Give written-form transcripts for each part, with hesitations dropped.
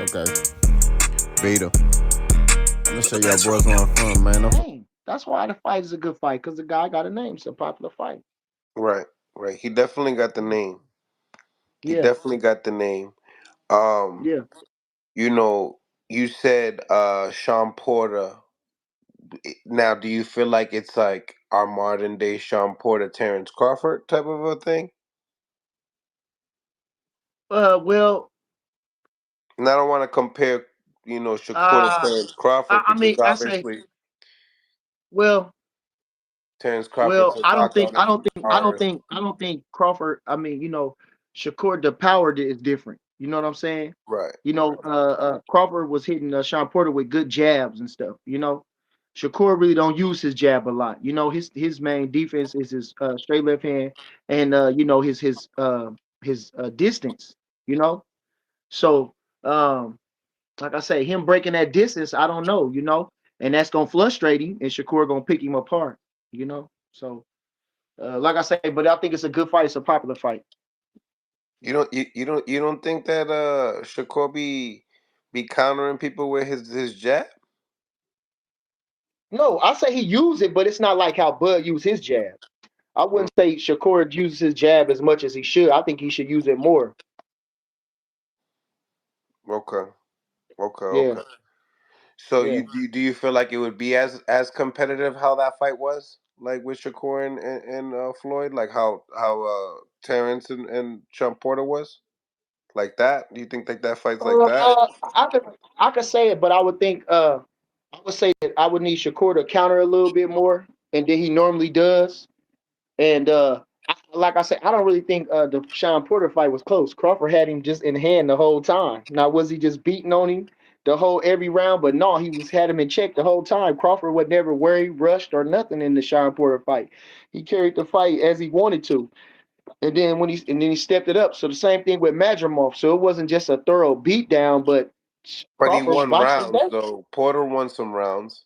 Okay. Vita. I'm gonna show y'all boys where I'm from, man. Name. That's why the fight is a good fight, because the guy got a name. It's a popular fight. Right, right. He definitely got the name. He Yeah, definitely got the name. Um, yeah. you know, you said Sean Porter. Now, do you feel like it's like our modern day Sean Porter, Terrence Crawford type of a thing? Well, And I don't want to compare, Shakur to uh, Terrence Crawford I mean, because I say, obviously well, Terrence Crawford's well, a knockout artist. I don't think Crawford. I mean, Shakur, the power is different. You know what I'm saying? Right. Crawford was hitting Sean Porter with good jabs and stuff. Shakur really don't use his jab a lot. His main defense is his straight left hand and his distance. You know, so um, like I say, him breaking that distance, I don't know. And that's gonna frustrate him, and Shakur gonna pick him apart. So like I say, but I think it's a good fight. It's a popular fight. You don't think that Shakur be countering people with his jab? No, I say he used it, but it's not like how Bud used his jab. I Mm, wouldn't say Shakur uses his jab as much as he should. I think he should use it more. okay. Okay. Yeah, Okay. So yeah. do you feel like it would be as competitive how that fight was, like with Shakur and Floyd, like how Terrence and Trump Porter was, like that? Do you think that fight's like Uh, that? uh, I could I could say it, but I would say that I would need Shakur to counter a little bit more, and than he normally does. And like I said, I don't really think the Sean Porter fight was close. Crawford had him just in hand the whole time. Now, was he just beating on him the whole every round? But no, he was had him in check the whole time. Crawford was never worried, rushed, or nothing in the Sean Porter fight. He carried the fight as he wanted to, and then he stepped it up. So the same thing with Madrimov. So it wasn't just a thorough beatdown, but But he Crawford won boxed his rounds best. though. Porter won some rounds.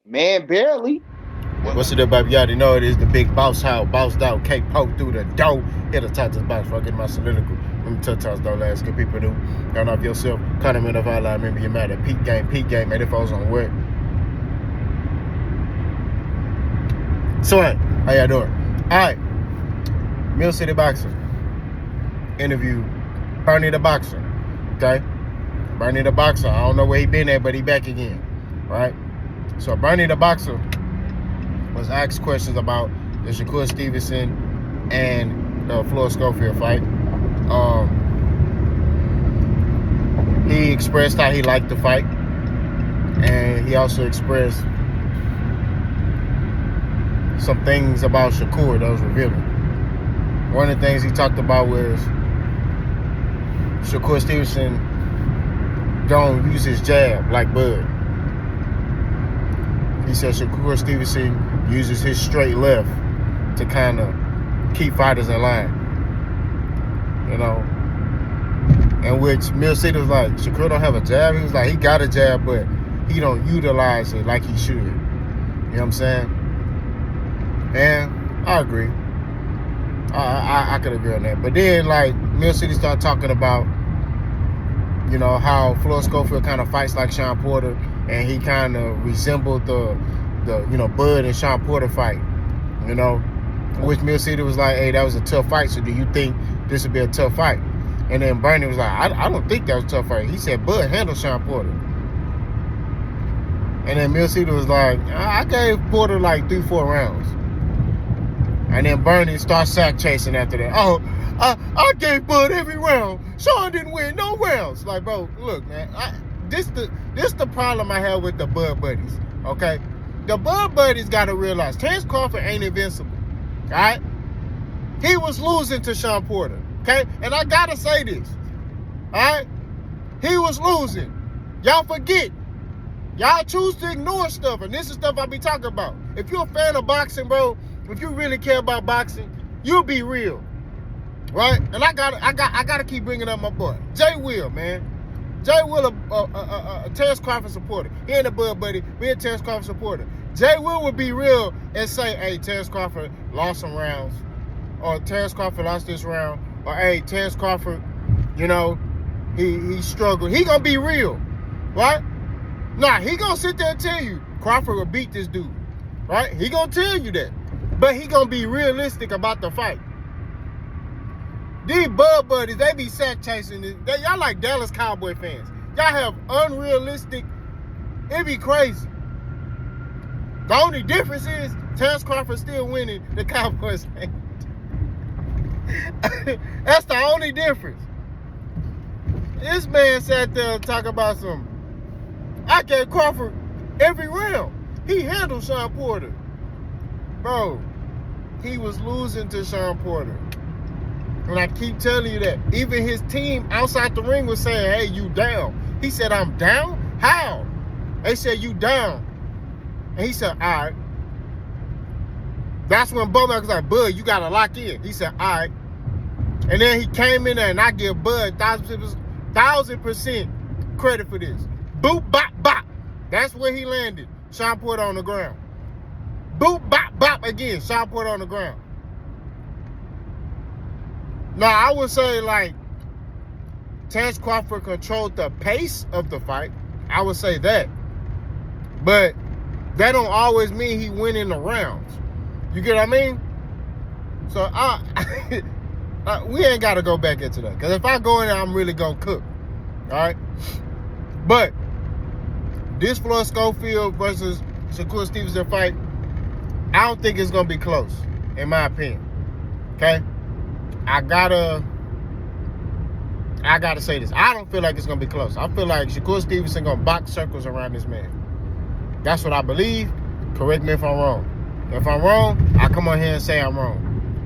Man, barely. What's it up, baby? You already know it is the big boss house, bossed out, cake poke through the door. Hit the top to the box before I get my soliloquy. Let me touch toss though, last good people do. Count off yourself, cut him in the line. Remember you're mad at peak game, man. If I was on what? So, hey, how y'all doing? Alright, Mill City Boxing. Interview Bernie the Boxer. Okay? Bernie the Boxer. I don't know where he been at, but he back again. Right? So Bernie the Boxer was asked questions about the Shakur Stevenson and the Floyd Schofield fight. He expressed how he liked the fight, and he also expressed some things about Shakur that was revealing. One of the things he talked about was Shakur Stevenson don't use his jab like Bud. He said Shakur Stevenson uses his straight left to kind of keep fighters in line. In which Mill City was like, Shakur don't have a jab. He was like, he got a jab, but he don't utilize it like he should. You know what I'm saying? And I agree. I could agree on that. But then, like, Mill City started talking about, how Floyd Schofield kind of fights like Sean Porter, and he kind of resembled the Bud and Sean Porter fight, which Mill City was like, hey, that was a tough fight, so do you think this would be a tough fight? And then Bernie was like, I don't think that was a tough fight. He said, Bud handled Sean Porter. And then Mill City was like, I gave Porter like 3-4 rounds. And then Bernie starts sack chasing after that. Oh, I gave Bud every round. Sean didn't win no rounds. Like, bro, look, man. This the problem I have with the Bud buddies. Okay, the Bud buddies got to realize Terrence Crawford ain't invincible. All right, he was losing to Sean Porter. Okay, and I gotta say this. All right, he was losing. Y'all forget. Y'all choose to ignore stuff, and this is stuff I be talking about. If you're a fan of boxing, bro, if you really care about boxing, you'll be real, right? And I gotta keep bringing up my boy Jay Will, man. Jay Will, a Terrence Crawford supporter. He ain't a Bud buddy, but he a Terrence Crawford supporter. Jay Will would be real and say, hey, Terrence Crawford lost some rounds, or Terrence Crawford lost this round, or hey, Terrence Crawford, he he struggled. He gonna be real, right? Nah, he gonna sit there and tell you Crawford will beat this dude, right? He gonna tell you that, but he gonna be realistic about the fight. These Bud Buddies, they be sack chasing. Y'all like Dallas Cowboy fans. Y'all have unrealistic. It be crazy. The only difference is Terrence Crawford still winning. The Cowboys ain't. That's the only difference. This man sat there and talk about some. I gave Crawford every round. He handled Shawn Porter. Bro, he was losing to Shawn Porter. And I keep telling you that. Even his team outside the ring was saying, hey, you down. He said, I'm down? How? They said, you down. And he said, all right. That's when Bowman was like, Bud, you got to lock in. He said, all right. And then he came in there, and I give Bud 1,000% credit for this. Boop, bop, bop. That's where he landed. Shawn Porter on the ground. Boop, bop, bop again. Shawn Porter on the ground. Now, I would say, like, Terrence Crawford controlled the pace of the fight. I would say that. But that don't always mean he win in the rounds. You get what I mean? So, we ain't got to go back into that. Because if I go in there, I'm really going to cook. All right? But this Floyd Schofield versus Shakur Stevenson fight, I don't think it's going to be close, in my opinion. Okay? I gotta say this. I don't feel like it's gonna be close. I feel like Shakur Stevenson gonna box circles around this man. That's what I believe. Correct me if I'm wrong. If I'm wrong, I come on here and say I'm wrong.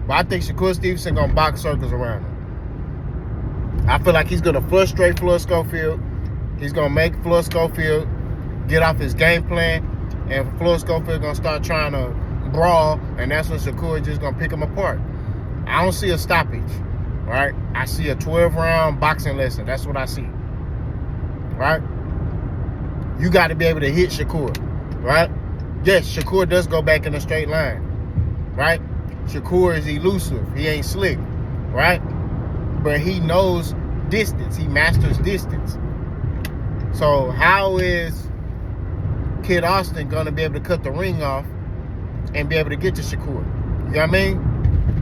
But I think Shakur Stevenson gonna box circles around him. I feel like he's gonna frustrate Floyd Schofield. He's gonna make Floyd Schofield get off his game plan, and Floyd Schofield gonna start trying to brawl, and that's when Shakur just gonna pick him apart. I don't see a stoppage, right? I see a 12-round boxing lesson. That's what I see, right? You got to be able to hit Shakur, right? Yes, Shakur does go back in a straight line, right? Shakur is elusive. He ain't slick, right? But he knows distance. He masters distance. So how is Kid Austin going to be able to cut the ring off and be able to get to Shakur? You know what I mean?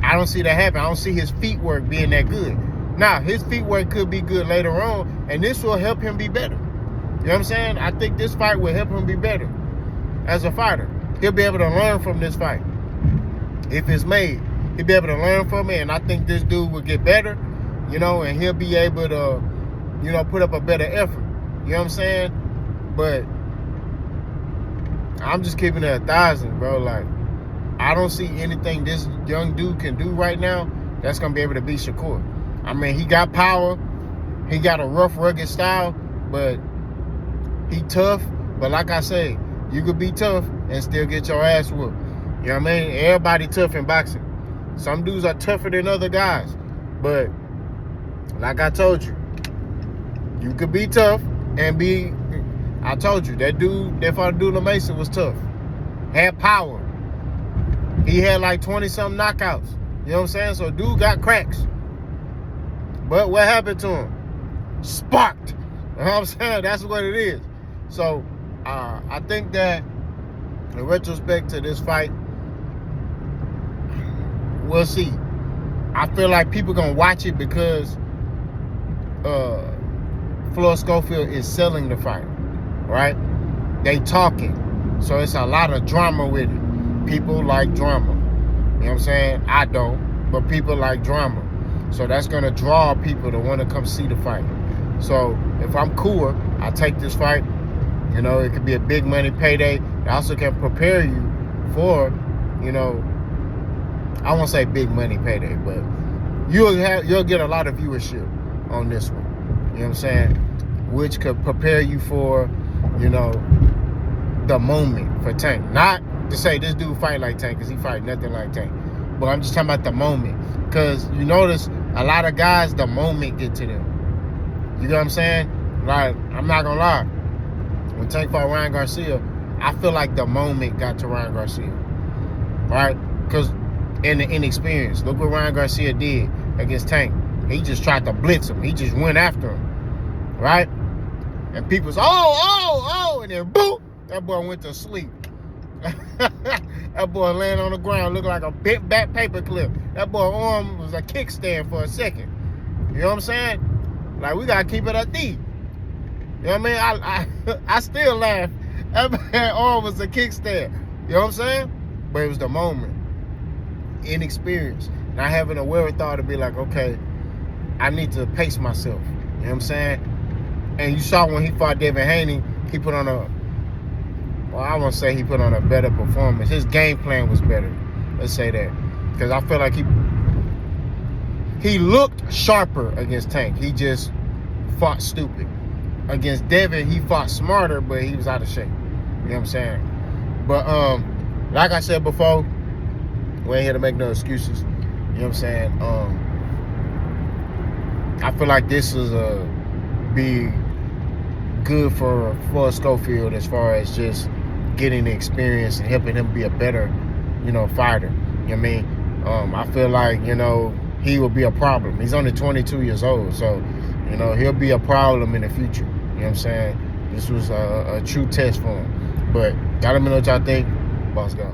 I don't see that happen. I don't see his feet work being that good. Now, his feet work could be good later on, and this will help him be better. You know what I'm saying? I think this fight will help him be better as a fighter. He'll be able to learn from this fight. If it's made, he'll be able to learn from it, and I think this dude will get better, you know, and he'll be able to, you know, put up a better effort. You know what I'm saying? But I'm just keeping it 1,000, bro. Like, I don't see anything this young dude can do right now that's going to be able to beat Shakur. I mean, he got power. He got a rough, rugged style, but he tough. But like I say, you could be tough and still get your ass whooped. You know what I mean? Everybody tough in boxing. Some dudes are tougher than other guys. But like I told you, you could be tough and be... I told you, that father dude Mason was tough. Had power. He had like 20-something knockouts. You know what I'm saying? So dude got cracks. But what happened to him? Sparked. You know what I'm saying? That's what it is. So I think that in retrospect to this fight, we'll see. I feel like people gonna watch it because Floyd Schofield is selling the fight, right? They talking. So it's a lot of drama with it. People like drama. You know what I'm saying? I don't, but people like drama. So that's going to draw people to want to come see the fight. So if I'm cool, I'll take this fight. You know, it could be a big money payday. It also can prepare you for, you know, I won't say big money payday, but you'll get a lot of viewership on this one. You know what I'm saying? Which could prepare you for, you know, the moment for Tank. Not to say this dude fight like Tank, because he fight nothing like Tank. But I'm just talking about the moment. Because you notice a lot of guys, the moment get to them. You know what I'm saying? Like, I'm not going to lie. When Tank fought Ryan Garcia, I feel like the moment got to Ryan Garcia. Right? Because in the inexperience, look what Ryan Garcia did against Tank. He just tried to blitz him. He just went after him. right? And people's, and then boom, that boy went to sleep. That boy laying on the ground looked like a bent back paper clip. That boy arm was a kickstand for a second. You know what I'm saying? Like, we gotta keep it up deep. You know what I mean? I still laugh. That arm was a kickstand. You know what I'm saying? But it was the moment. Inexperience. Not having a wherewithal to be like, okay, I need to pace myself. You know what I'm saying? And you saw when he fought Devin Haney, he put on I won't say he put on a better performance. His game plan was better. Let's say that. Because I feel like he looked sharper against Tank. He just fought stupid. Against Devin, he fought smarter, but he was out of shape. You know what I'm saying? But like I said before, we ain't here to make no excuses. You know what I'm saying? I feel like this is be good for Schofield as far as just getting the experience and helping him be a better, fighter. You know what I mean? I feel like, he will be a problem. He's only 22 years old, so, he'll be a problem in the future. You know what I'm saying? This was a true test for him. But y'all let me know what y'all think. Boss go.